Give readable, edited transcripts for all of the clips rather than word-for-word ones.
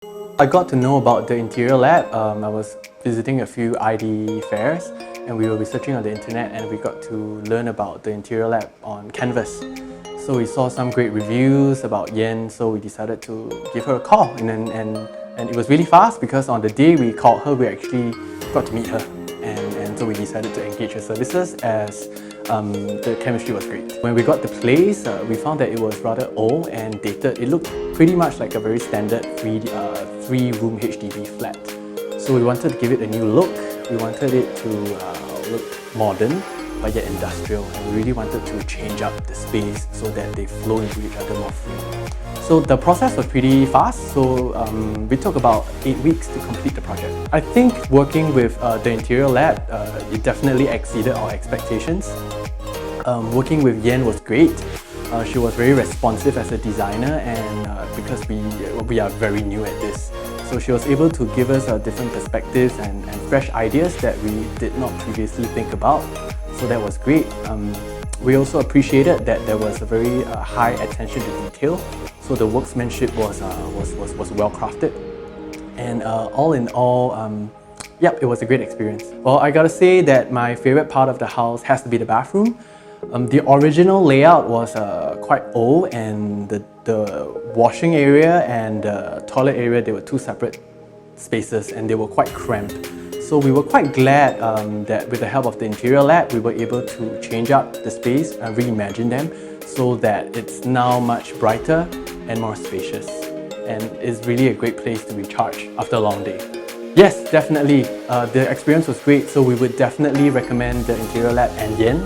I got to know about the interior lab. I was visiting a few ID fairs and we were researching on the internet, and we got to learn about the interior lab on Qanvast. So we saw some great reviews about Yen, so we decided to give her a call, and it was really fast because on the day we called her, we actually got to meet her, and so we decided to engage her services as the chemistry was great. When we got the place, we found that it was rather old and dated. It looked pretty much like a very standard three-room HDB flat. So we wanted to give it a new look. We wanted it to look modern, but yet industrial. And we really wanted to change up the space so that they flow into each other more freely. So the process was pretty fast. So we took about 8 weeks to complete the project. I think working with the interior lab, it definitely exceeded our expectations. Working with Yen was great. She was very responsive as a designer, and because we are very new at this. So she was able to give us different perspectives and fresh ideas that we did not previously think about. So that was great. We also appreciated that there was a very high attention to detail. So the workmanship was well crafted. And all in all, yep, it was a great experience. Well, I gotta say that my favorite part of the house has to be the bathroom. The original layout was quite old, and the washing area and the toilet area, they were two separate spaces and they were quite cramped. So we were quite glad that with the help of the interior lab, we were able to change up the space and reimagine them so that it's now much brighter and more spacious. And it's really a great place to recharge after a long day. Yes, definitely. The experience was great, so we would definitely recommend the interior lab and Yen,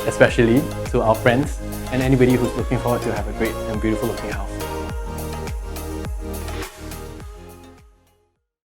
especially to our friends and anybody who's looking forward to have a great and beautiful looking house.